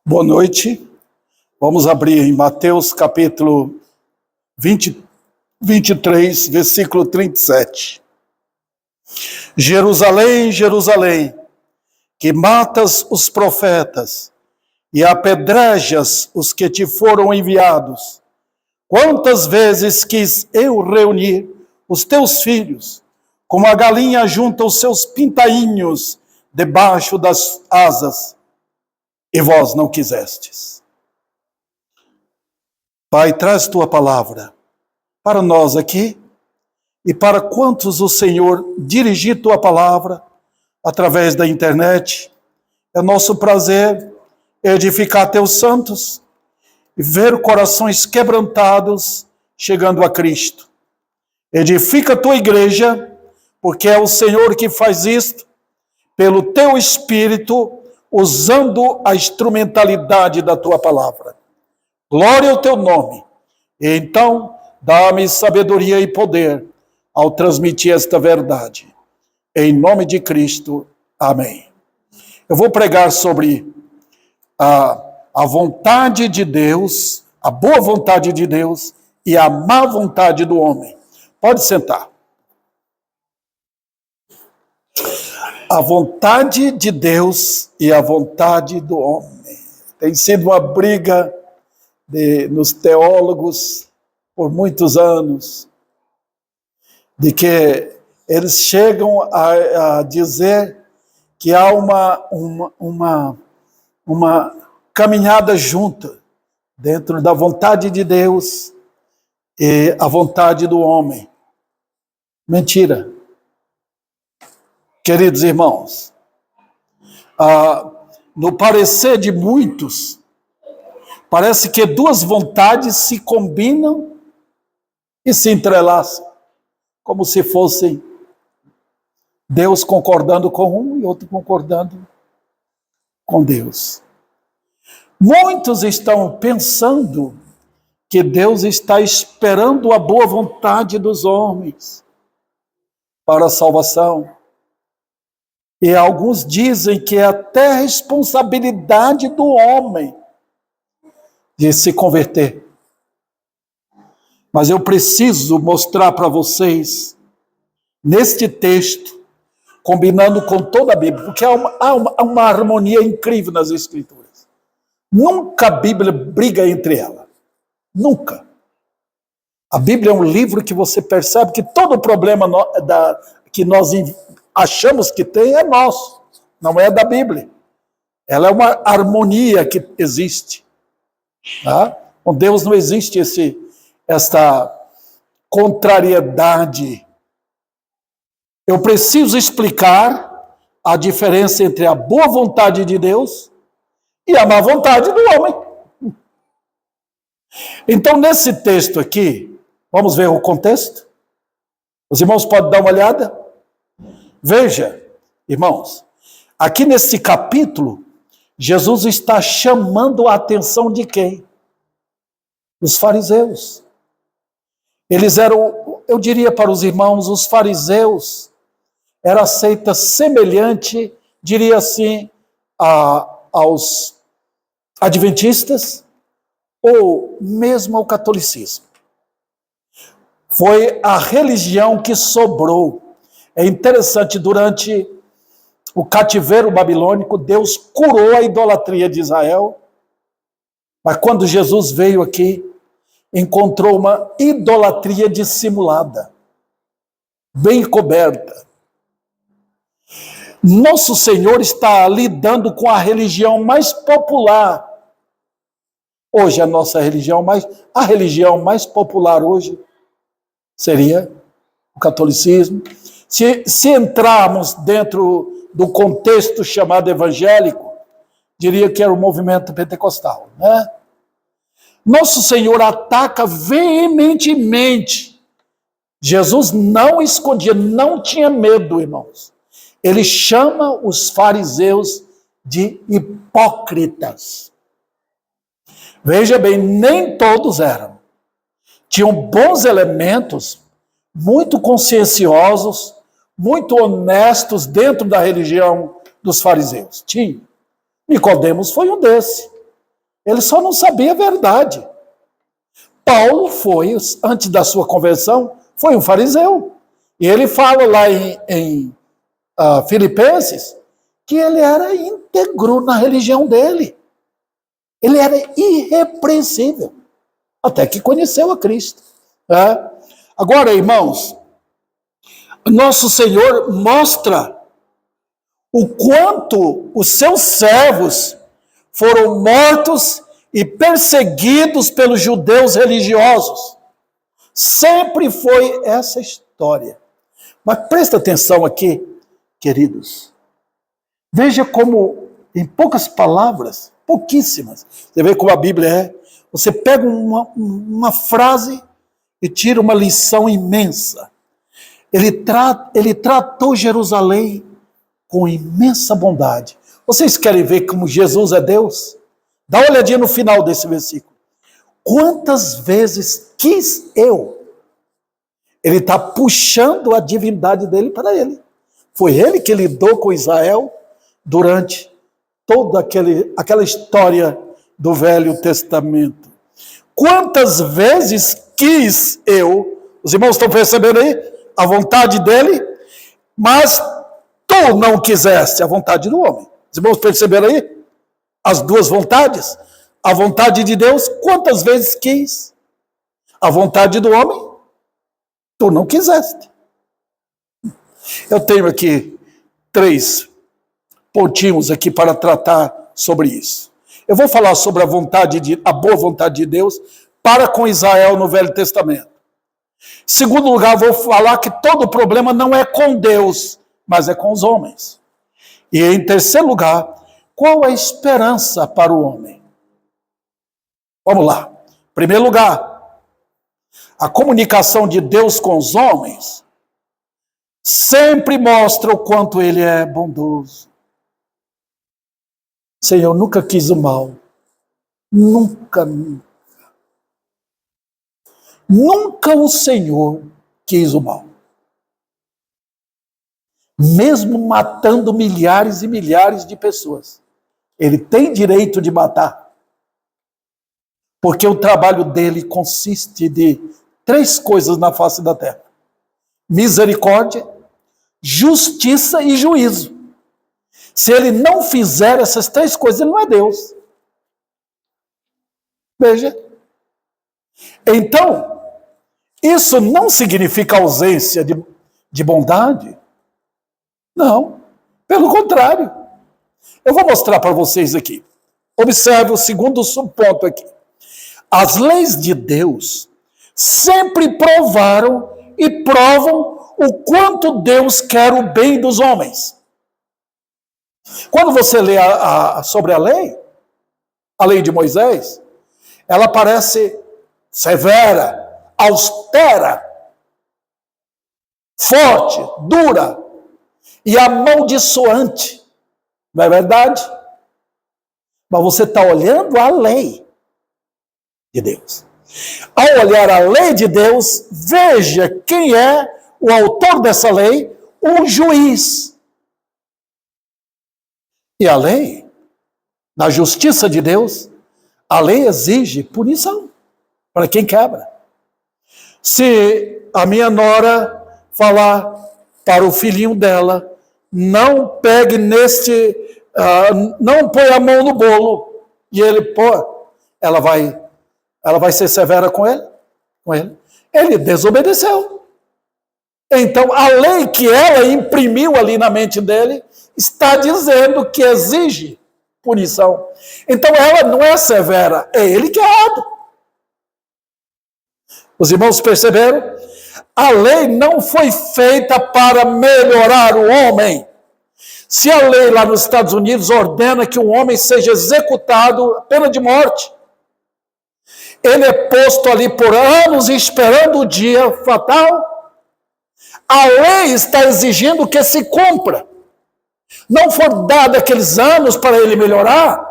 Boa noite. Vamos abrir em Mateus capítulo 23, versículo 37. Jerusalém, Jerusalém, que matas os profetas e apedrejas os que te foram enviados. Quantas vezes quis eu reunir os teus filhos, como a galinha junta os seus pintainhos debaixo das asas, e vós não quisestes. Pai, traz tua palavra para nós aqui e para quantos o Senhor dirigir tua palavra através da internet. É nosso prazer edificar teus santos e ver corações quebrantados chegando a Cristo. Edifica a tua igreja, porque é o Senhor que faz isto, pelo teu Espírito, usando a instrumentalidade da tua palavra. Glória ao teu nome. E então, dá-me sabedoria e poder ao transmitir esta verdade. Em nome de Cristo. Amém. Eu vou pregar sobre a vontade de Deus, a boa vontade de Deus e a má vontade do homem. Pode sentar. A vontade de Deus e a vontade do homem. Tem sido uma briga nos teólogos por muitos anos, de que eles chegam a dizer que há uma caminhada junta dentro da vontade de Deus e a vontade do homem. Mentira. Queridos irmãos, no parecer de muitos, parece que duas vontades se combinam e se entrelaçam, como se fossem Deus concordando com um e outro concordando com Deus. Muitos estão pensando que Deus está esperando a boa vontade dos homens para a salvação. E alguns dizem que é até responsabilidade do homem de se converter. Mas eu preciso mostrar para vocês, neste texto, combinando com toda a Bíblia, porque há uma harmonia incrível nas Escrituras. Nunca a Bíblia briga entre elas. Nunca. A Bíblia é um livro que você percebe que todo o problema que nós achamos que tem é nosso, não é da Bíblia. Ela é uma harmonia que existe. Tá? Com Deus não existe esta contrariedade. Eu preciso explicar a diferença entre a boa vontade de Deus e a má vontade do homem. Então, nesse texto aqui, vamos ver o contexto? Os irmãos podem dar uma olhada? Veja, irmãos, aqui nesse capítulo, Jesus está chamando a atenção de quem? Dos fariseus. Eles eram, eu diria para os irmãos, os fariseus, era a seita semelhante, diria assim, aos adventistas ou mesmo ao catolicismo. Foi a religião que sobrou. É interessante, durante o cativeiro babilônico, Deus curou a idolatria de Israel, mas quando Jesus veio aqui, encontrou uma idolatria dissimulada, bem coberta. Nosso Senhor está lidando com a religião mais popular. Hoje, a religião mais popular hoje seria o catolicismo. Se entrarmos dentro do contexto chamado evangélico, diria que era o movimento pentecostal, né? Nosso Senhor ataca veementemente. Jesus não escondia, não tinha medo, irmãos. Ele chama os fariseus de hipócritas. Veja bem, nem todos eram. Tinham bons elementos, muito conscienciosos, muito honestos dentro da religião dos fariseus. Tinha. Nicodemos foi um desses. Ele só não sabia a verdade. Paulo foi, antes da sua conversão, foi um fariseu. E ele fala lá em Filipenses que ele era íntegro na religião dele. Ele era irrepreensível, até que conheceu a Cristo. Né? Agora, irmãos, nosso Senhor mostra o quanto os seus servos foram mortos e perseguidos pelos judeus religiosos. Sempre foi essa história. Mas presta atenção aqui, queridos. Veja como, em poucas palavras, pouquíssimas, você vê como a Bíblia é. Você pega uma frase e tira uma lição imensa. Ele tratou Jerusalém com imensa bondade. Vocês querem ver como Jesus é Deus? Dá uma olhadinha no final desse versículo. Quantas vezes quis eu? Ele está puxando a divindade dele para ele. Foi ele que lidou com Israel durante toda aquela história do Velho Testamento. Quantas vezes quis eu? Os irmãos estão percebendo aí? A vontade dele, mas tu não quiseste a vontade do homem. Os irmãos perceberam aí? As duas vontades? A vontade de Deus, quantas vezes quis? A vontade do homem, tu não quiseste. Eu tenho aqui 3 pontinhos aqui para tratar sobre isso. Eu vou falar sobre a boa vontade de Deus para com Israel no Velho Testamento. Em segundo lugar, vou falar que todo problema não é com Deus, mas é com os homens. E em terceiro lugar, qual a esperança para o homem? Vamos lá. Em primeiro lugar, a comunicação de Deus com os homens sempre mostra o quanto ele é bondoso. Senhor, nunca quis o mal. Nunca. Nunca o Senhor quis o mal. Mesmo matando milhares e milhares de pessoas. Ele tem direito de matar. Porque o trabalho dele consiste de 3 coisas na face da terra: misericórdia, justiça e juízo. Se ele não fizer essas 3 coisas, ele não é Deus. Veja. Então, isso não significa ausência de bondade. Não. Pelo contrário. Eu vou mostrar para vocês aqui. Observe o segundo subponto aqui. As leis de Deus sempre provaram e provam o quanto Deus quer o bem dos homens. Quando você lê sobre a lei de Moisés, ela parece severa, austera, forte, dura e amaldiçoante. Não é verdade? Mas você está olhando a lei de Deus. Ao olhar a lei de Deus, veja quem é o autor dessa lei, o juiz. E a lei, na justiça de Deus, a lei exige punição para quem quebra. Se a minha nora falar para o filhinho dela, não pegue não põe a mão no bolo, e ele pô, ela vai ser severa com ele? Ele desobedeceu. Então, a lei que ela imprimiu ali na mente dele está dizendo que exige punição. Então, ela não é severa, é ele que é errado. Os irmãos perceberam? A lei não foi feita para melhorar o homem. Se a lei lá nos Estados Unidos ordena que um homem seja executado, pena de morte, ele é posto ali por anos esperando o dia fatal, a lei está exigindo que se cumpra. Não for dado aqueles anos para ele melhorar,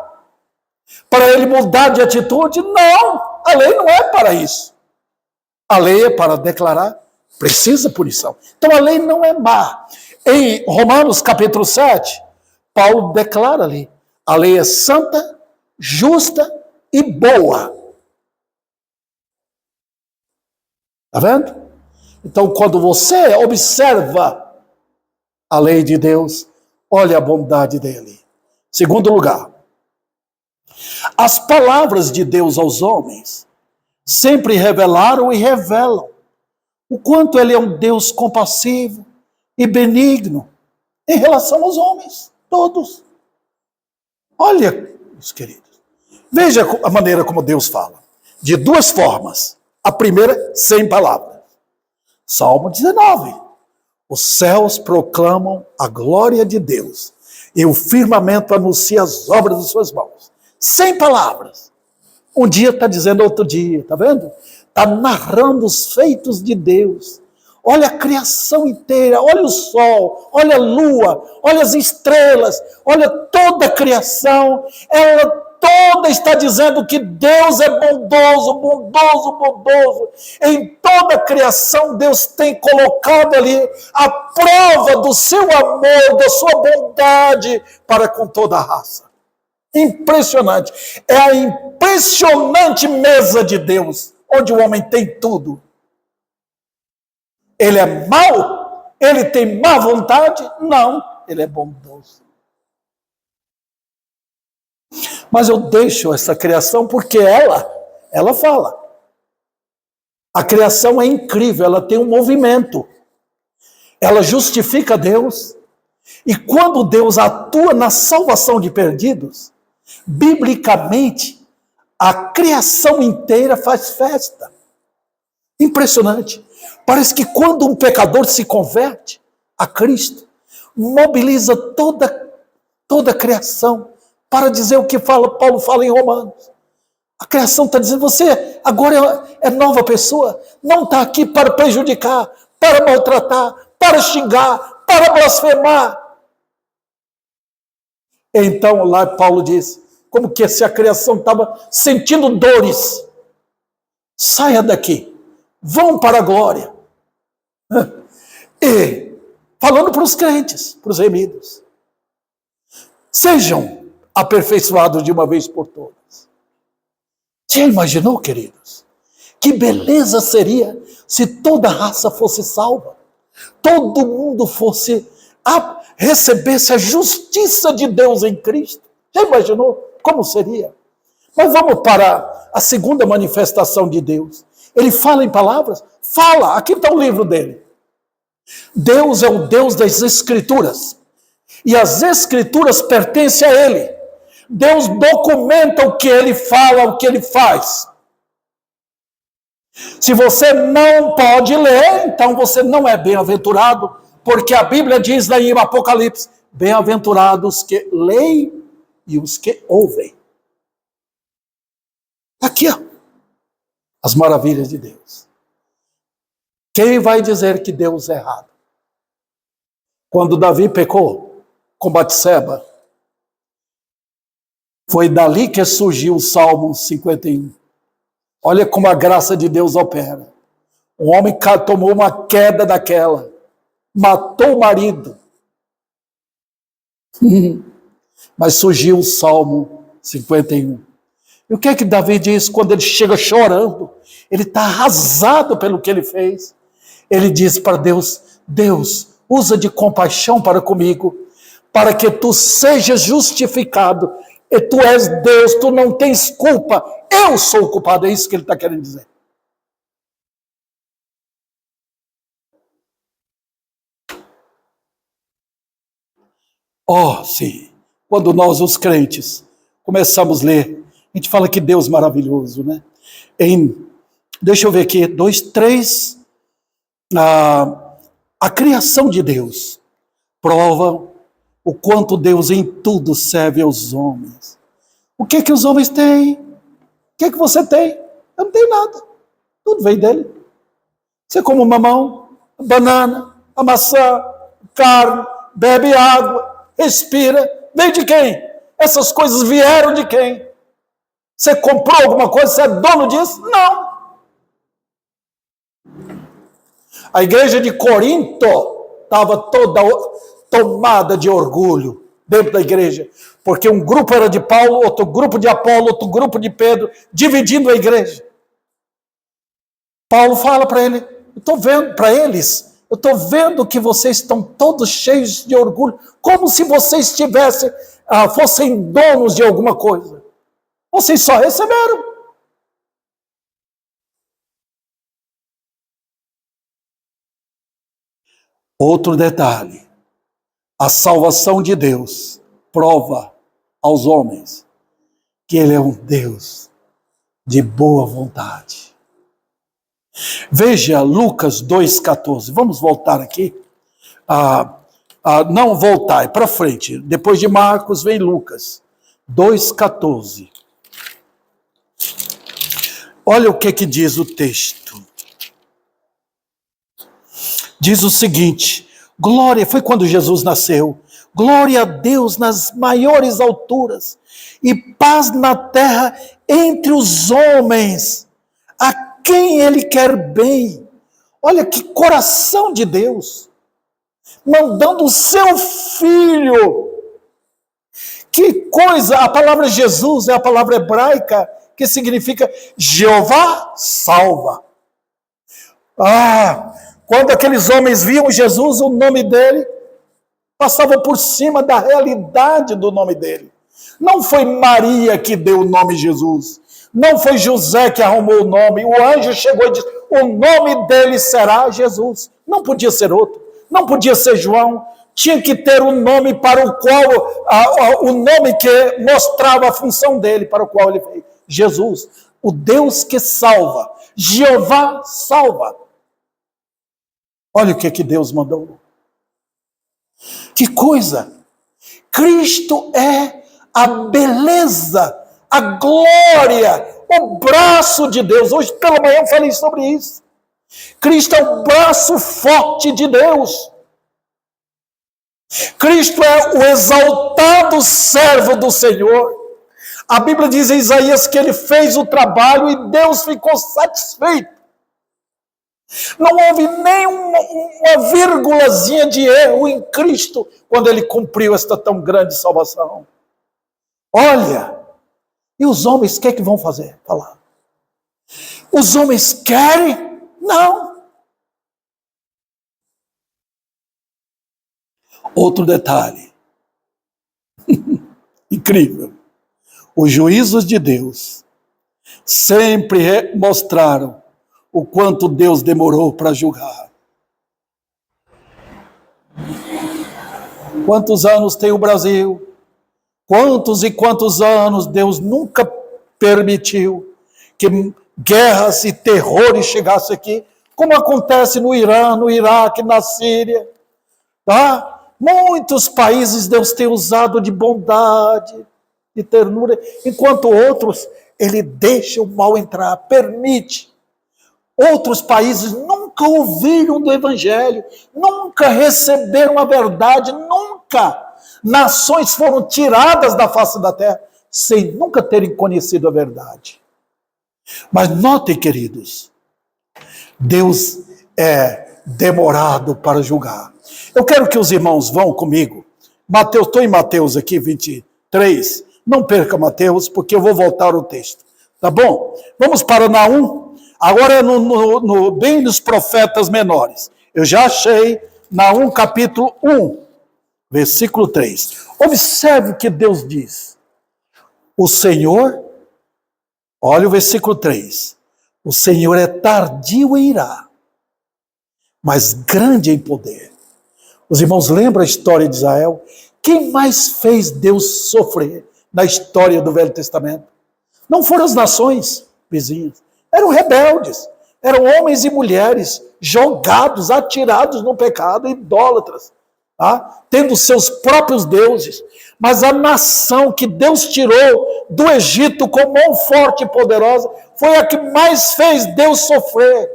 para ele mudar de atitude, não, a lei não é para isso. A lei é para declarar, precisa punição. Então a lei não é má. Em Romanos capítulo 7, Paulo declara ali, a lei é santa, justa e boa. Está vendo? Então, quando você observa a lei de Deus, olha a bondade dele. Segundo lugar, as palavras de Deus aos homens sempre revelaram e revelam o quanto ele é um Deus compassivo e benigno em relação aos homens, todos. Olha, meus queridos, veja a maneira como Deus fala. De duas formas. A primeira, sem palavras. Salmo 19. Os céus proclamam a glória de Deus e o firmamento anuncia as obras de suas mãos. Sem palavras. Um dia está dizendo outro dia, está vendo? Está narrando os feitos de Deus. Olha a criação inteira, olha o sol, olha a lua, olha as estrelas, olha toda a criação. Ela toda está dizendo que Deus é bondoso, bondoso, bondoso. Em toda a criação, Deus tem colocado ali a prova do seu amor, da sua bondade para com toda a raça. Impressionante. É a impressionante mesa de Deus, onde o homem tem tudo. Ele é mau? Ele tem má vontade? Não, ele é bondoso. Mas eu deixo essa criação porque ela fala. A criação é incrível, ela tem um movimento. Ela justifica Deus. E quando Deus atua na salvação de perdidos, biblicamente, a criação inteira faz festa. Impressionante. Parece que quando um pecador se converte a Cristo, mobiliza toda a criação para dizer o que Paulo fala em Romanos. A criação está dizendo, você agora é nova pessoa, não está aqui para prejudicar, para maltratar, para xingar, para blasfemar. Então lá Paulo diz, como que se a criação estava sentindo dores, saia daqui, vão para a glória. E falando para os crentes, para os remidos, sejam aperfeiçoados de uma vez por todas. Você imaginou, queridos, que beleza seria se toda a raça fosse salva? Todo mundo recebesse a justiça de Deus em Cristo. Já imaginou como seria? Mas vamos para a segunda manifestação de Deus. Ele fala em palavras? Fala, aqui está o livro dele. Deus é o Deus das Escrituras. E as Escrituras pertencem a Ele. Deus documenta o que Ele fala, o que Ele faz. Se você não pode ler, então você não é bem-aventurado, porque a Bíblia diz lá em Apocalipse, bem-aventurados os que leem e os que ouvem. Aqui, ó, as maravilhas de Deus. Quem vai dizer que Deus é errado? Quando Davi pecou com Batseba, foi dali que surgiu o Salmo 51. Olha como a graça de Deus opera. Um homem tomou uma queda daquela, matou o marido. Mas surgiu o Salmo 51. E o que é que Davi diz quando ele chega chorando? Ele está arrasado pelo que ele fez. Ele diz para Deus, Deus, usa de compaixão para comigo, para que tu sejas justificado. E tu és Deus, tu não tens culpa. Eu sou o culpado, é isso que ele está querendo dizer. Oh, sim. Quando nós, os crentes, começamos a ler, a gente fala que Deus é maravilhoso, né? Deixa eu ver aqui, 2, 3. A criação de Deus prova o quanto Deus em tudo serve aos homens. O que que os homens têm? O que que você tem? Eu não tenho nada. Tudo vem dele. Você come o mamão, a banana, a maçã, carne, bebe água, respira. Vem de quem? Essas coisas vieram de quem? Você comprou alguma coisa? Você é dono disso? Não. A igreja de Corinto estava toda tomada de orgulho, dentro da igreja, porque um grupo era de Paulo, outro grupo de Apolo, outro grupo de Pedro, dividindo a igreja. Paulo fala para ele, eu estou vendo para eles, eu estou vendo que vocês estão todos cheios de orgulho, como se vocês fossem donos de alguma coisa. Vocês só receberam. Outro detalhe, a salvação de Deus prova aos homens que Ele é um Deus de boa vontade. Veja Lucas 2,14. Vamos voltar aqui. Não voltar, é para frente. Depois de Marcos vem Lucas 2,14. Olha o que diz o texto. Diz o seguinte, foi quando Jesus nasceu, glória a Deus nas maiores alturas e paz na terra entre os homens, a quem Ele quer bem. Olha que coração de Deus, mandando o seu Filho. Que coisa, a palavra Jesus é a palavra hebraica que significa Jeová salva. Quando aqueles homens viam Jesus, o nome dele passava por cima da realidade do nome dele. Não foi Maria que deu o nome Jesus. Não foi José que arrumou o nome. O anjo chegou e disse, o nome dele será Jesus. Não podia ser outro. Não podia ser João. Tinha que ter um nome para o qual, o nome que mostrava a função dele, para o qual ele veio. Jesus, o Deus que salva. Jeová salva. Olha o que Deus mandou. Que coisa! Cristo é a beleza, a glória, o braço de Deus. Hoje pela manhã eu falei sobre isso. Cristo é o braço forte de Deus. Cristo é o exaltado servo do Senhor. A Bíblia diz em Isaías que ele fez o trabalho e Deus ficou satisfeito. Não houve nem uma vírgulazinha de erro em Cristo quando ele cumpriu esta tão grande salvação. Olha, e os homens, o que é que vão fazer? Falar. Os homens querem? Não. Outro detalhe. Incrível. Os juízos de Deus sempre mostraram o quanto Deus demorou para julgar. Quantos anos tem o Brasil? Quantos e quantos anos Deus nunca permitiu que guerras e terrores chegassem aqui, como acontece no Irã, no Iraque, na Síria. Tá? Muitos países Deus tem usado de bondade, de ternura, enquanto outros Ele deixa o mal entrar, permite. Outros países nunca ouviram do Evangelho, nunca receberam a verdade, nunca. Nações foram tiradas da face da terra sem nunca terem conhecido a verdade. Mas notem, queridos, Deus é demorado para julgar. Eu quero que os irmãos vão comigo. Mateus, estou em Mateus aqui, 23. Não perca Mateus, porque eu vou voltar ao texto. Tá bom? Vamos para Naum. Agora é bem nos profetas menores. Eu já achei Naum capítulo 1, versículo 3. Observe o que Deus diz. O Senhor, olha o versículo 3. O Senhor é tardio em irar, mas grande em poder. Os irmãos lembram a história de Israel? Quem mais fez Deus sofrer na história do Velho Testamento? Não foram as nações vizinhas. Eram rebeldes, eram homens e mulheres jogados, atirados no pecado, idólatras, tá? Tendo seus próprios deuses. Mas a nação que Deus tirou do Egito com mão forte e poderosa foi a que mais fez Deus sofrer.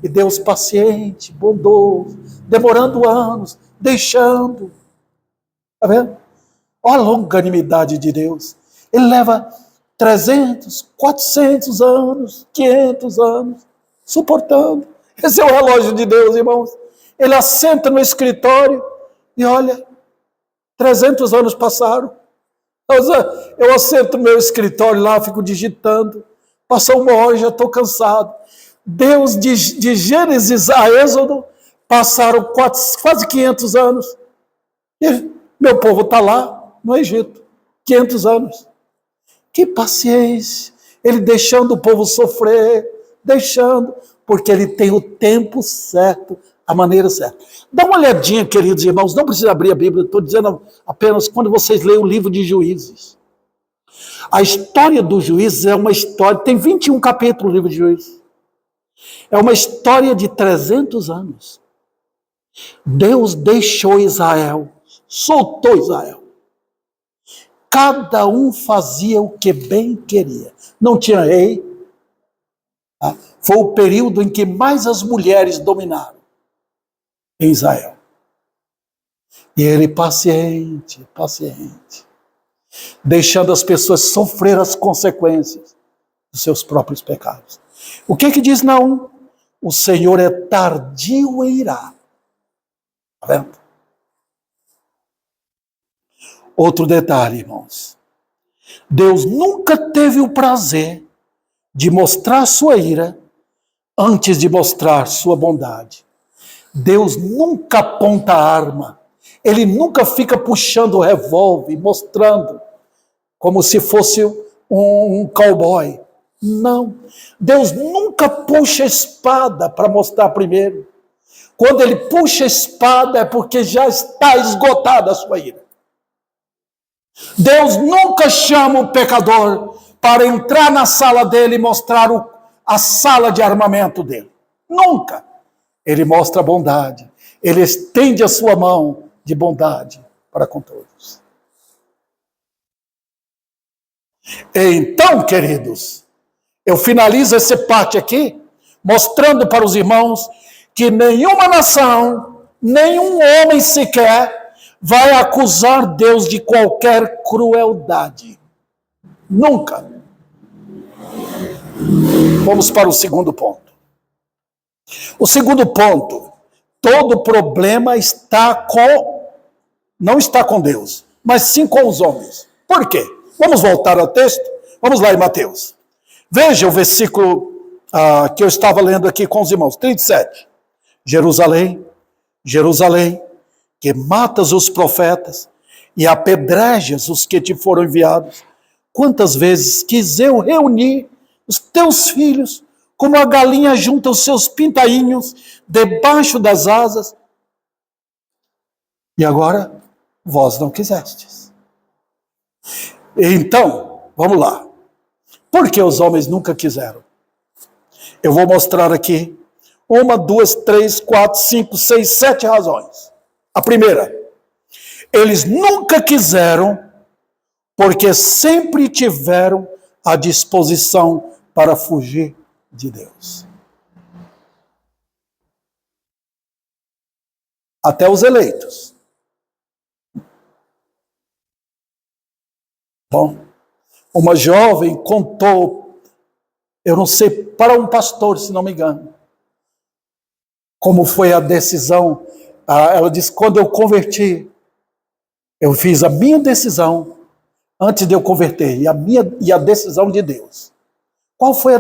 E Deus paciente, bondoso, demorando anos, deixando. Está vendo? Olha a longanimidade de Deus. Ele leva 300, 400 anos, 500 anos, suportando. Esse é o relógio de Deus, irmãos. Ele assenta no escritório e olha, 300 anos passaram. Eu assento no meu escritório lá, fico digitando. Passou 1 hora e já estou cansado. Deus, de Gênesis a Êxodo, passaram quase 500 anos. E meu povo está lá, no Egito. 500 anos. Que paciência. Ele deixando o povo sofrer, deixando, porque ele tem o tempo certo, a maneira certa. Dá uma olhadinha, queridos irmãos, não precisa abrir a Bíblia, estou dizendo apenas quando vocês leem o livro de Juízes. A história dos Juízes é uma história, tem 21 capítulos o livro de Juízes. É uma história de 300 anos. Deus deixou Israel, soltou Israel. Cada um fazia o que bem queria. Não tinha rei. Foi o período em que mais as mulheres dominaram em Israel. E ele paciente, deixando as pessoas sofrer as consequências dos seus próprios pecados. O que diz Naum? O Senhor é tardio em irar. Está vendo? Outro detalhe, irmãos. Deus nunca teve o prazer de mostrar sua ira antes de mostrar sua bondade. Deus nunca aponta a arma. Ele nunca fica puxando o revólver, mostrando como se fosse um cowboy. Não. Deus nunca puxa a espada para mostrar primeiro. Quando ele puxa a espada é porque já está esgotada a sua ira. Deus nunca chama o pecador para entrar na sala dele e mostrar a sala de armamento dele. Nunca. Ele mostra a bondade. Ele estende a sua mão de bondade para com todos. Então, queridos, eu finalizo essa parte aqui, mostrando para os irmãos que nenhuma nação, nenhum homem sequer vai acusar Deus de qualquer crueldade. Nunca. Vamos para o segundo ponto. O segundo ponto, todo problema não está com Deus, mas sim com os homens. Por quê? Vamos voltar ao texto? Vamos lá em Mateus. Veja o versículo que eu estava lendo aqui com os irmãos, 37. Jerusalém, Jerusalém, que matas os profetas e apedrejas os que te foram enviados. Quantas vezes quis eu reunir os teus filhos, como a galinha junta os seus pintainhos debaixo das asas, e agora vós não quisestes. Então, vamos lá. Por que os homens nunca quiseram? Eu vou mostrar aqui 1, 2, 3, 4, 5, 6, 7 razões. A primeira, eles nunca quiseram porque sempre tiveram a disposição para fugir de Deus. Até os eleitos. Bom, uma jovem contou, eu não sei, para um pastor, se não me engano, como foi a decisão. Ela disse, quando eu converti, eu fiz a minha decisão antes de eu converter, e a decisão de Deus. Qual foi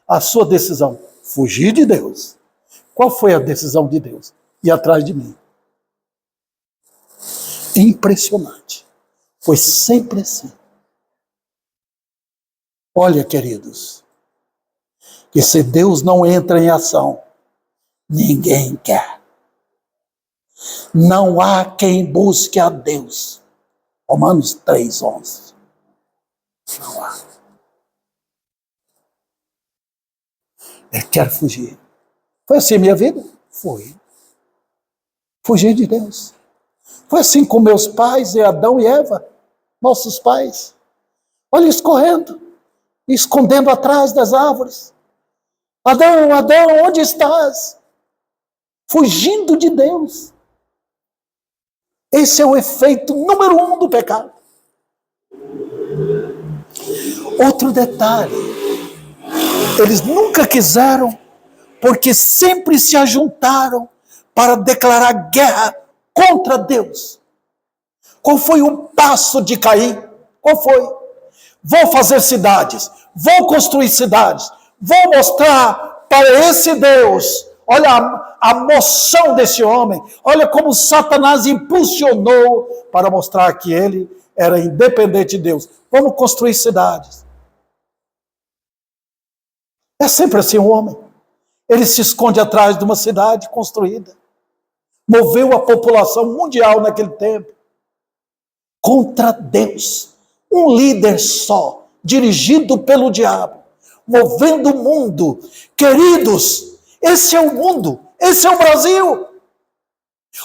a sua decisão? Fugir de Deus. Qual foi a decisão de Deus? Ir atrás de mim. Impressionante. Foi sempre assim. Olha, queridos, que se Deus não entra em ação, ninguém quer. Não há quem busque a Deus. Romanos 3:11. Não há. Eu quero fugir. Foi assim a minha vida? Foi. Fugir de Deus. Foi assim com meus pais, Adão e Eva, nossos pais. Olha eles correndo, escondendo atrás das árvores. Adão, Adão, onde estás? Fugindo de Deus. Esse é o efeito número 1 do pecado. Outro detalhe, eles nunca quiseram, porque sempre se ajuntaram para declarar guerra contra Deus. Qual foi o passo de Caim? Qual foi? Vou fazer cidades, vou construir cidades, vou mostrar para esse Deus. Olha a moção desse homem, olha como Satanás impulsionou para mostrar que ele era independente de Deus. Vamos construir cidades. É sempre assim o homem. Ele se esconde atrás de uma cidade construída. Moveu a população mundial naquele tempo contra Deus. Um líder só, dirigido pelo diabo, movendo o mundo. Queridos, esse é o mundo, esse é o Brasil.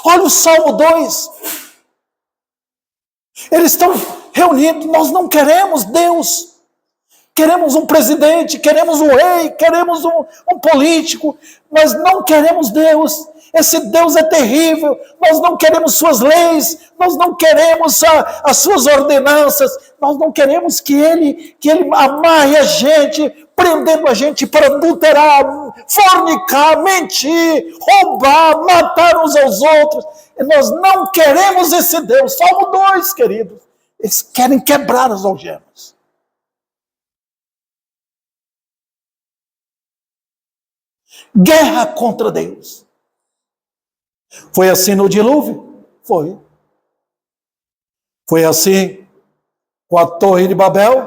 Olha o Salmo 2. Eles estão reunidos, nós não queremos Deus. Queremos um presidente, queremos um rei, queremos um político, mas não queremos Deus. Esse Deus é terrível, nós não queremos suas leis, nós não queremos as suas ordenanças, nós não queremos que ele amarre a gente, prendendo a gente para adulterar, fornicar, mentir, roubar, matar uns aos outros. Nós não queremos esse Deus. Salmo 2, queridos. Eles querem quebrar as algemas. Guerra contra Deus. Foi assim no dilúvio? Foi. Foi assim com a Torre de Babel,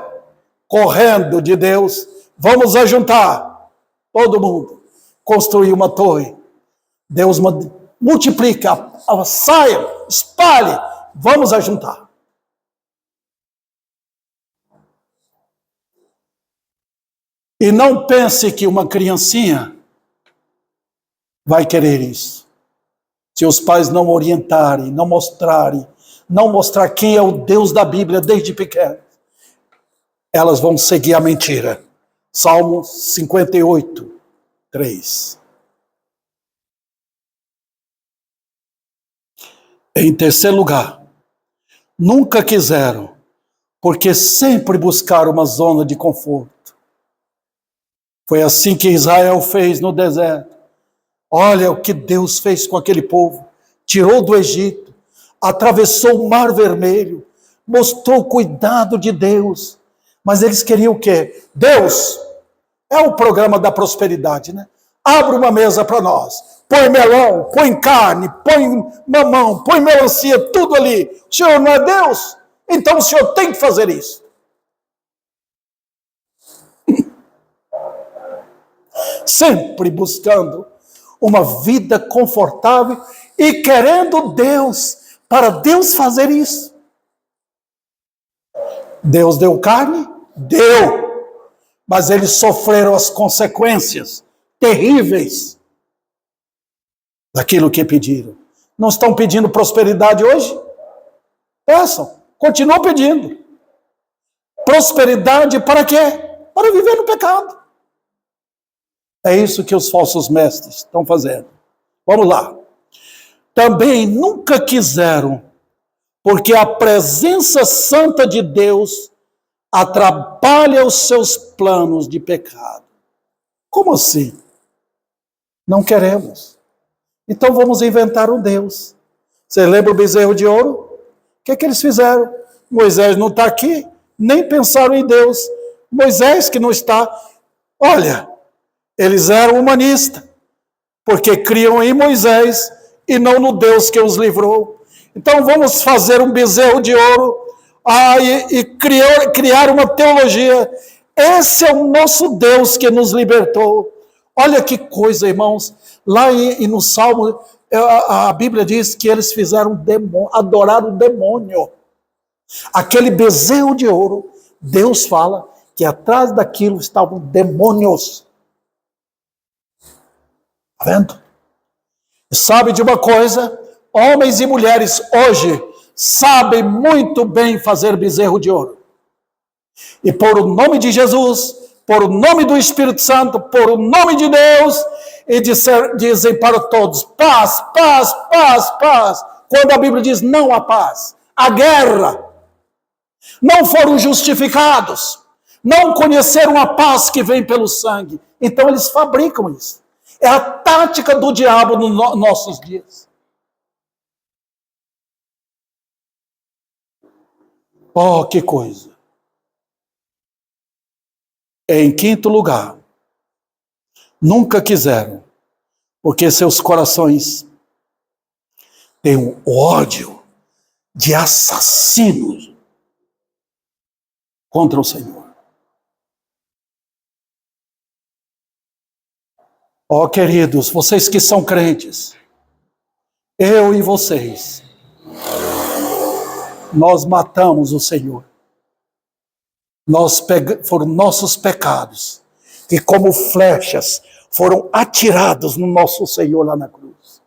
correndo de Deus. Vamos ajuntar todo mundo, construir uma torre. Deus multiplica, saia, espalhe, vamos ajuntar. E não pense que uma criancinha vai querer isso. Se os pais não orientarem, não mostrar quem é o Deus da Bíblia desde pequeno, elas vão seguir a mentira. Salmo 58, 3. Em terceiro lugar, nunca quiseram, porque sempre buscaram uma zona de conforto. Foi assim que Israel fez no deserto. Olha o que Deus fez com aquele povo. Tirou do Egito, atravessou o Mar Vermelho, mostrou o cuidado de Deus. Mas eles queriam o quê? Deus é o programa da prosperidade, né? Abre uma mesa para nós. Põe melão, põe carne, põe mamão, põe melancia, tudo ali. O Senhor não é Deus? Então o Senhor tem que fazer isso. Sempre buscando uma vida confortável e querendo Deus, para Deus fazer isso. Deus deu carne? Deu. Mas eles sofreram as consequências terríveis daquilo que pediram. Não estão pedindo prosperidade hoje? Peçam, continuam pedindo. Prosperidade para quê? Para viver no pecado. É isso que os falsos mestres estão fazendo. Vamos lá. Também nunca quiseram, porque a presença santa de Deus atrapalha os seus planos de pecado. Como assim? Não queremos. Então vamos inventar um Deus. Você lembra o bezerro de ouro? O que eles fizeram? Moisés não está aqui, nem pensaram em Deus. Moisés que não está. Olha, eles eram humanistas, porque criam em Moisés e não no Deus que os livrou. Então vamos fazer um bezerro de ouro e criar uma teologia. Esse é o nosso Deus que nos libertou. Olha que coisa, irmãos. Lá no Salmo, a Bíblia diz que eles fizeram adorar o demônio. Aquele bezerro de ouro, Deus fala que atrás daquilo estavam demônios. Está vendo? Sabe de uma coisa? Homens e mulheres hoje sabem muito bem fazer bezerro de ouro. E por o nome de Jesus, por o nome do Espírito Santo, por o nome de Deus, e dizem para todos, paz, paz, paz, paz. Quando a Bíblia diz não há paz, há guerra. Não foram justificados, não conheceram a paz que vem pelo sangue. Então eles fabricam isso. É a tática do diabo nos nossos dias. Oh, que coisa! Em quinto lugar, nunca quiseram, porque seus corações têm um ódio de assassinos contra o Senhor. Oh, queridos, vocês que são crentes, eu e vocês, nós matamos o Senhor. Foram nossos pecados que, como flechas, foram atirados no nosso Senhor lá na cruz.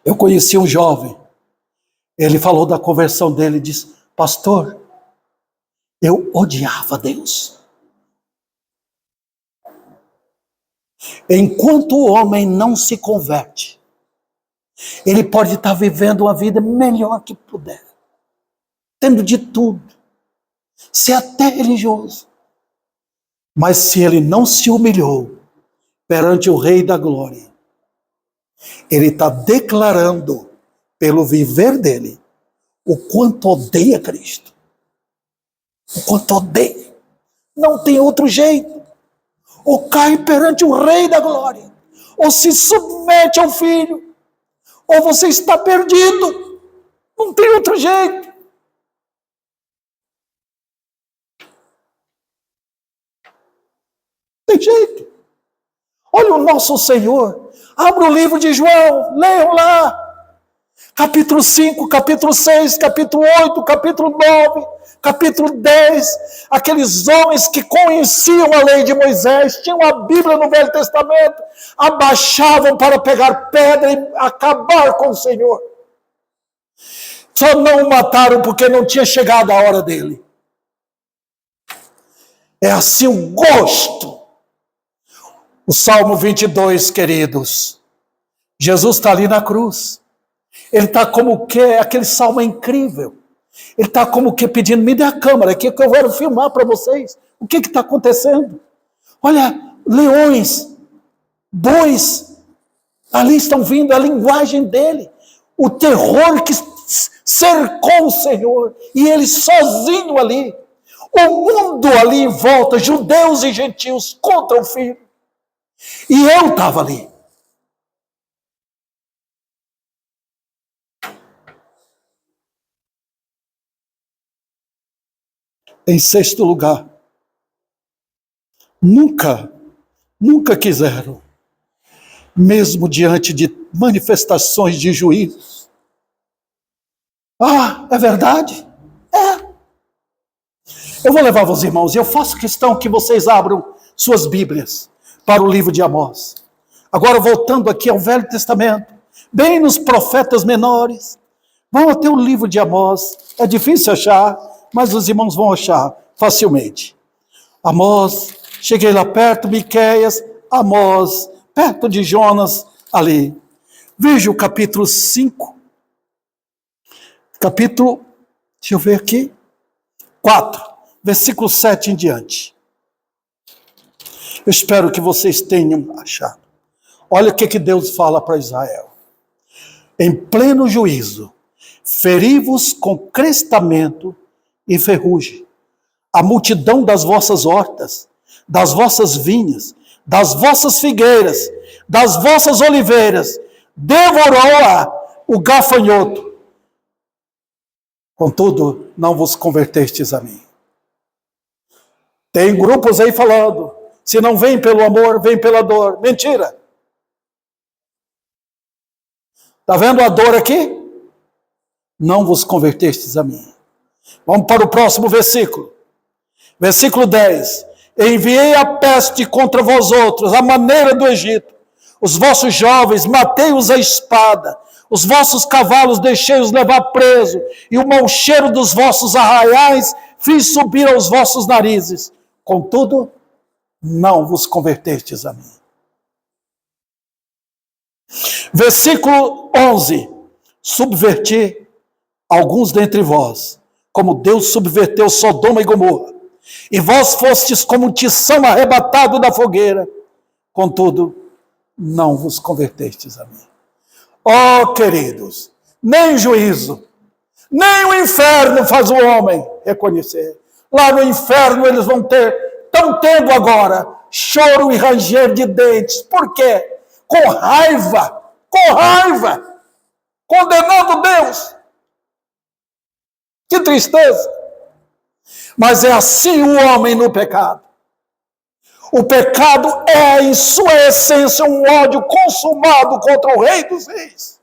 Eu conheci um jovem, ele falou da conversão dele e disse: pastor, eu odiava Deus. Enquanto o homem não se converte, ele pode estar vivendo uma vida melhor que puder, tendo de tudo, ser até religioso. Mas se ele não se humilhou perante o Rei da Glória, ele está declarando, pelo viver dele, o quanto odeia Cristo. O quanto odeia. Não tem outro jeito. Ou cai perante o Rei da Glória, ou se submete ao Filho, ou você está perdido. Não tem outro jeito. Tem jeito. Olha o nosso Senhor. Abra o livro de João, leiam lá. Capítulo 5, capítulo 6, capítulo 8, capítulo 9, capítulo 10. Aqueles homens que conheciam a lei de Moisés, tinham a Bíblia no Velho Testamento, abaixavam para pegar pedra e acabar com o Senhor. Só não o mataram porque não tinha chegado a hora dele. É assim o gosto. O Salmo 22, queridos. Jesus está ali na cruz. Ele está como que, aquele salmo é incrível. Ele está como que pedindo, me dê a câmera aqui que eu quero filmar para vocês. O que está acontecendo? Olha, leões, bois, ali estão vindo a linguagem dele. O terror que cercou o Senhor. E ele sozinho ali. O mundo ali em volta, judeus e gentios contra o Filho. E eu estava ali. Em sexto lugar, nunca quiseram, mesmo diante de manifestações de juízos. Ah, é verdade? É. Eu vou levar os irmãos, e eu faço questão que vocês abram suas Bíblias para o livro de Amós. Agora voltando aqui ao Velho Testamento, bem nos profetas menores, vão até o livro de Amós. É difícil achar, mas os irmãos vão achar facilmente. Amós, cheguei lá perto, Miqueias, Amós, perto de Jonas, ali. Veja o capítulo 5, deixa eu ver aqui, 4, versículo 7 em diante. Eu espero que vocês tenham achado. Olha o que Deus fala para Israel. Em pleno juízo, feri-vos com crestamento e ferrugem, a multidão das vossas hortas, das vossas vinhas, das vossas figueiras, das vossas oliveiras, devorou-a o gafanhoto. Contudo, não vos convertestes a mim. Tem grupos aí falando, se não vem pelo amor, vem pela dor. Mentira. Está vendo a dor aqui? Não vos convertestes a mim. Vamos para o próximo versículo. Versículo 10. Enviei a peste contra vós outros, a maneira do Egito. Os vossos jovens matei-os à espada. Os vossos cavalos deixei-os levar preso. E o mau cheiro dos vossos arraiais fiz subir aos vossos narizes. Contudo, não vos convertestes a mim. Versículo 11. Subverti alguns dentre vós, como Deus subverteu Sodoma e Gomorra. E vós fostes como um tição arrebatado da fogueira. Contudo, não vos convertestes a mim. Oh, queridos, nem juízo, nem o inferno faz o homem reconhecer. Lá no inferno eles estão tendo agora choro e ranger de dentes. Por quê? Com raiva, condenando Deus. Que tristeza. Mas é assim o homem no pecado. O pecado é, em sua essência, um ódio consumado contra o Rei dos Reis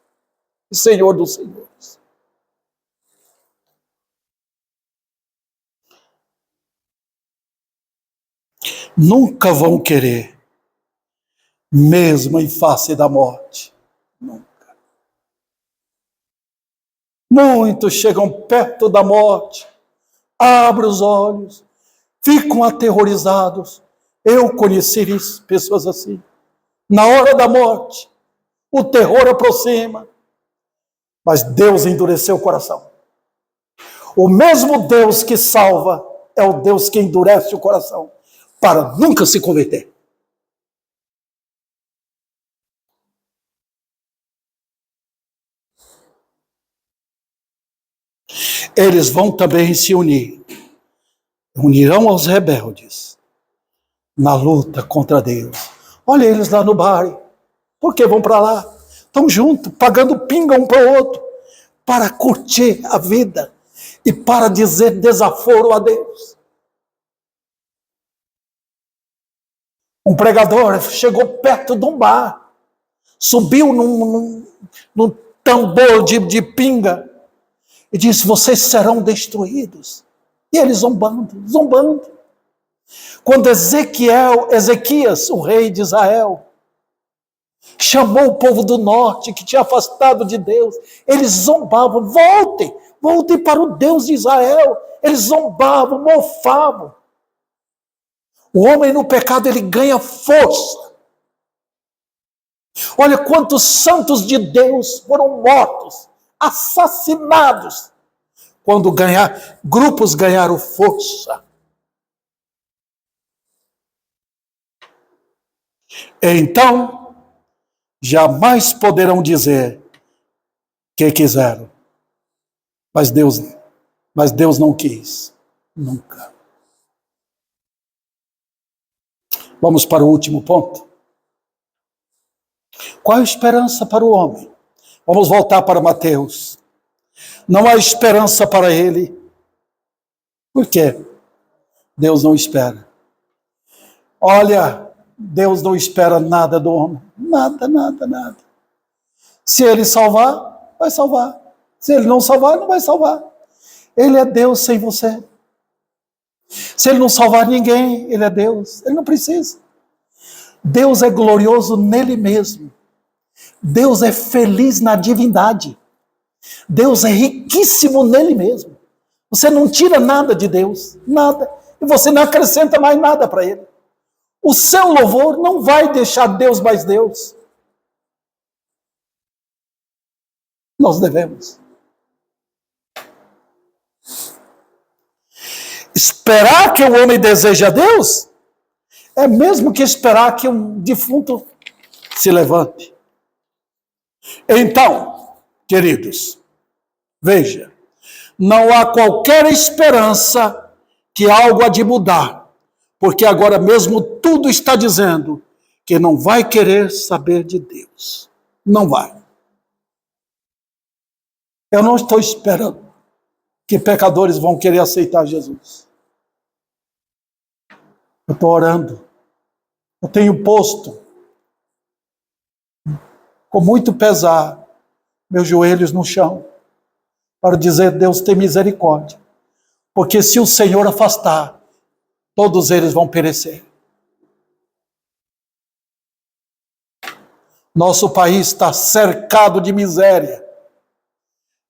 e Senhor dos Senhores. Nunca vão querer, mesmo em face da morte. Nunca. Muitos chegam perto da morte, abrem os olhos, ficam aterrorizados. Eu conheci isso, pessoas assim. Na hora da morte, o terror aproxima, mas Deus endureceu o coração. O mesmo Deus que salva é o Deus que endurece o coração para nunca se converter. Eles vão também se unirão aos rebeldes na luta contra Deus. Olha eles lá no bar, por que vão para lá? Estão juntos, pagando pinga um para o outro, para curtir a vida e para dizer desaforo a Deus. Um pregador chegou perto de um bar, subiu num tambor de pinga e disse: vocês serão destruídos. E eles zombando. Quando Ezequias, o rei de Israel, chamou o povo do norte que tinha afastado de Deus, eles zombavam: voltem para o Deus de Israel. Eles zombavam, mofavam. O homem no pecado, ele ganha força. Olha quantos santos de Deus foram mortos, assassinados, quando grupos ganharam força. Então, jamais poderão dizer que quiseram. Mas Deus não quis. Nunca. Vamos para o último ponto. Qual a esperança para o homem? Vamos voltar para Mateus. Não há esperança para ele. Por quê? Deus não espera. Olha, Deus não espera nada do homem. Nada. Se ele salvar, vai salvar. Se ele não salvar, não vai salvar. Ele é Deus sem você. Se ele não salvar ninguém, ele é Deus. Ele não precisa. Deus é glorioso nele mesmo. Deus é feliz na divindade. Deus é riquíssimo nele mesmo. Você não tira nada de Deus, nada. E você não acrescenta mais nada para ele. O seu louvor não vai deixar Deus mais Deus. Nós devemos esperar que o homem deseje a Deus é mesmo que esperar que um defunto se levante. Então, queridos, veja, não há qualquer esperança que algo há de mudar, porque agora mesmo tudo está dizendo que não vai querer saber de Deus. Não vai. Eu não estou esperando que pecadores vão querer aceitar Jesus. Eu estou orando. Eu tenho posto, com muito pesar, meus joelhos no chão, para dizer: Deus, tem misericórdia. Porque se o Senhor afastar, todos eles vão perecer. Nosso país está cercado de miséria,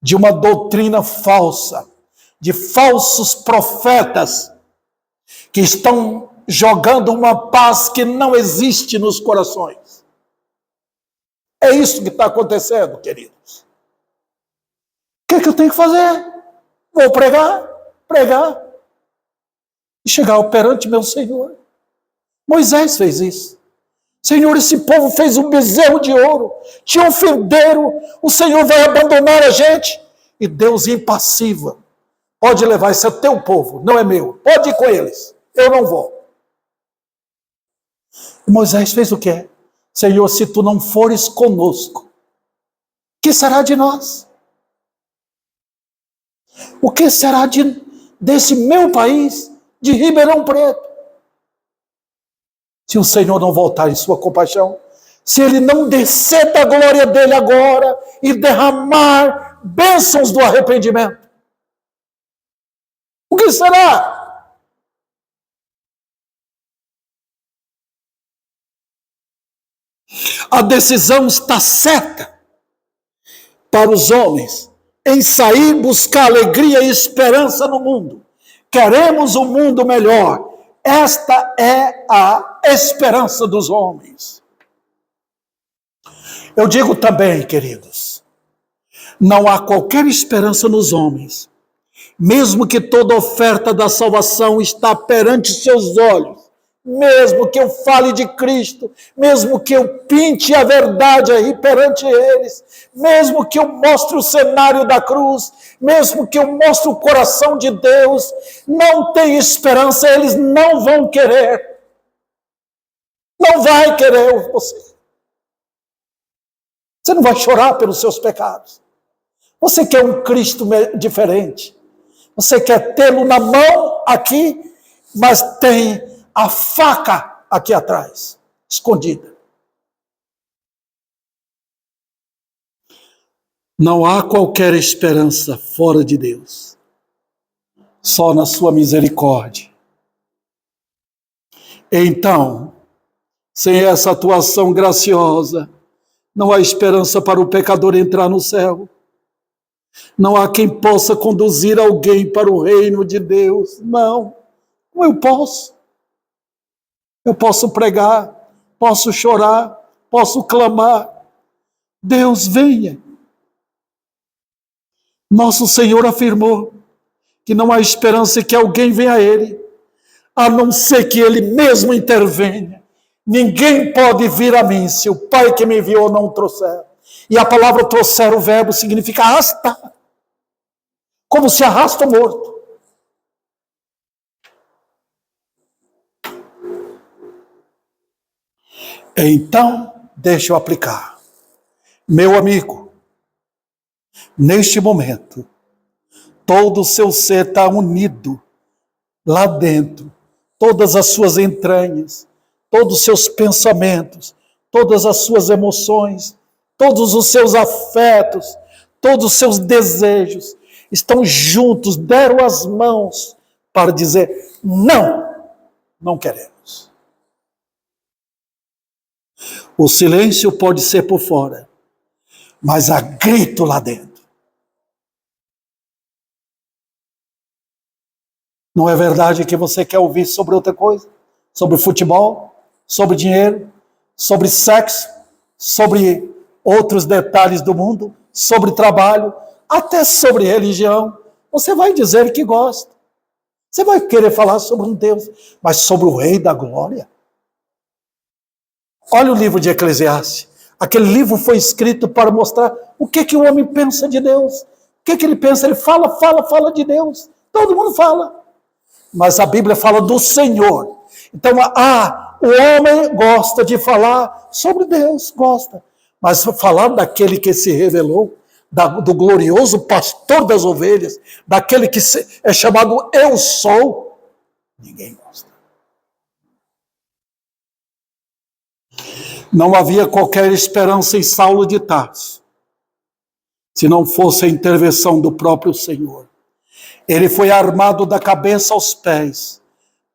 de uma doutrina falsa, de falsos profetas que estão jogando uma paz que não existe nos corações. É isso que está acontecendo, queridos. O que eu tenho que fazer? Vou pregar e chegar perante meu Senhor. Moisés fez isso. Senhor, esse povo fez um bezerro de ouro, te ofenderam, o Senhor vai abandonar a gente. E Deus impassível, pode levar, esse é o teu povo, não é meu, pode ir com eles, eu não vou. E Moisés fez o quê? Senhor, se tu não fores conosco, que será de nós? O que será desse meu país, de Ribeirão Preto? Se o Senhor não voltar em sua compaixão, se Ele não descer da glória dEle agora e derramar bênçãos do arrependimento, o que será? A decisão está certa para os homens em sair buscar alegria e esperança no mundo. Queremos um mundo melhor. Esta é a esperança dos homens. Eu digo também, queridos, não há qualquer esperança nos homens, mesmo que toda oferta da salvação está perante seus olhos, mesmo que eu fale de Cristo, mesmo que eu pinte a verdade aí perante eles, mesmo que eu mostre o cenário da cruz, mesmo que eu mostre o coração de Deus, não tem esperança, eles não vão querer. Não vai querer você. Você não vai chorar pelos seus pecados. Você quer um Cristo diferente. Você quer tê-lo na mão aqui, mas tem a faca aqui atrás, escondida. Não há qualquer esperança fora de Deus. Só na sua misericórdia. Então, sem essa atuação graciosa, não há esperança para o pecador entrar no céu. Não há quem possa conduzir alguém para o reino de Deus. Não, eu posso. Eu posso pregar, posso chorar, posso clamar. Deus, venha. Nosso Senhor afirmou que não há esperança que alguém venha a Ele, a não ser que Ele mesmo intervenha. Ninguém pode vir a mim se o Pai que me enviou não o trouxer. E a palavra trouxer, o verbo, significa arrastar. Como se arrasta o morto. Então, deixa eu aplicar. Meu amigo, neste momento, todo o seu ser está unido lá dentro. Todas as suas entranhas, todos os seus pensamentos, todas as suas emoções, todos os seus afetos, todos os seus desejos estão juntos, deram as mãos para dizer: não, não queremos. O silêncio pode ser por fora, mas há grito lá dentro. Não é verdade que você quer ouvir sobre outra coisa? Sobre futebol, sobre dinheiro, sobre sexo, sobre outros detalhes do mundo, sobre trabalho, até sobre religião. Você vai dizer que gosta. Você vai querer falar sobre um Deus, mas sobre o Rei da Glória? Olha o livro de Eclesiastes. Aquele livro foi escrito para mostrar o que o homem pensa de Deus. O que ele pensa? Ele fala de Deus. Todo mundo fala. Mas a Bíblia fala do Senhor. Então, o homem gosta de falar sobre Deus, gosta. Mas falar daquele que se revelou, do glorioso pastor das ovelhas, daquele que é chamado Eu Sou, ninguém gosta. Não havia qualquer esperança em Saulo de Tarso, se não fosse a intervenção do próprio Senhor. Ele foi armado da cabeça aos pés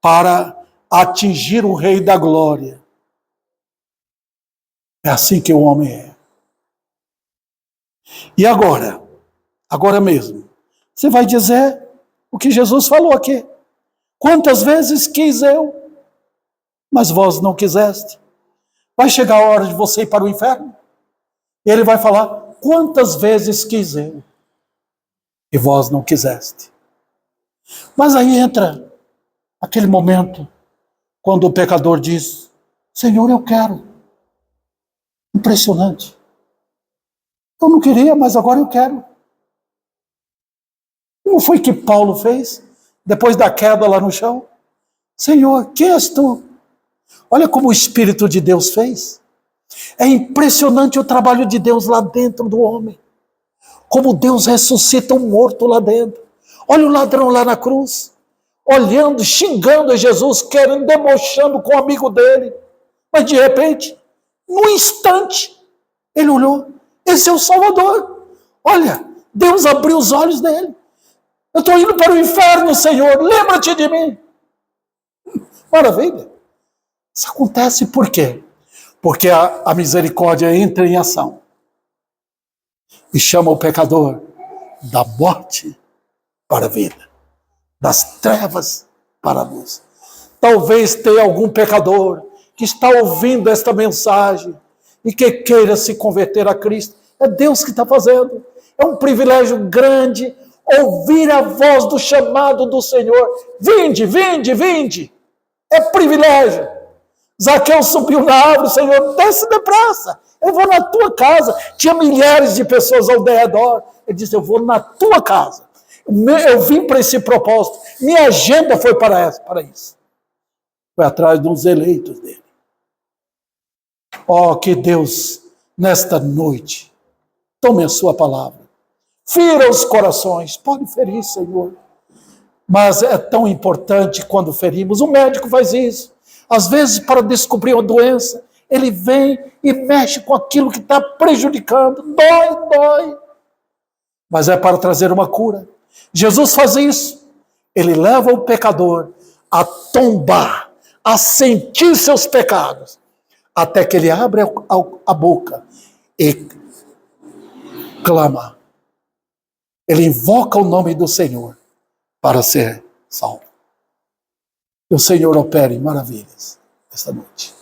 para atingir o Rei da Glória. É assim que o homem é. E agora mesmo, você vai dizer o que Jesus falou aqui. Quantas vezes quis eu, mas vós não quiseste. Vai chegar a hora de você ir para o inferno? E ele vai falar: quantas vezes quis eu, e vós não quiseste. Mas aí entra aquele momento, quando o pecador diz: Senhor, eu quero. Impressionante. Eu não queria, mas agora eu quero. Não foi que Paulo fez, depois da queda lá no chão? Senhor, quem és tu? Olha como o Espírito de Deus fez. É impressionante o trabalho de Deus lá dentro do homem. Como Deus ressuscita um morto lá dentro. Olha o ladrão lá na cruz, olhando, xingando a Jesus, querendo, debochando com o amigo dele. Mas de repente, num instante, ele olhou, esse é o Salvador. Olha, Deus abriu os olhos dele. Eu estou indo para o inferno, Senhor, lembra-te de mim. Maravilha. Isso acontece por quê? Porque a misericórdia entra em ação e chama o pecador da morte para a vida, das trevas para a luz. Talvez tenha algum pecador que está ouvindo esta mensagem e que queira se converter a Cristo. É Deus que está fazendo. É um privilégio grande ouvir a voz do chamado do Senhor. Vinde, vinde, vinde. É privilégio. Zaqueu subiu na árvore, Senhor, desce depressa. Eu vou na tua casa. Tinha milhares de pessoas ao redor. Ele disse, eu vou na tua casa. Eu vim para esse propósito. Minha agenda foi para isso. Foi atrás dos eleitos dele. Oh, que Deus, nesta noite, tome a sua palavra. Fira os corações. Pode ferir, Senhor. Mas é tão importante quando ferimos. O médico faz isso. Às vezes, para descobrir uma doença, ele vem e mexe com aquilo que está prejudicando. Dói. Mas é para trazer uma cura. Jesus faz isso. Ele leva o pecador a tombar, a sentir seus pecados, até que ele abre a boca e clama. Ele invoca o nome do Senhor para ser salvo. Que o Senhor opere maravilhas esta noite.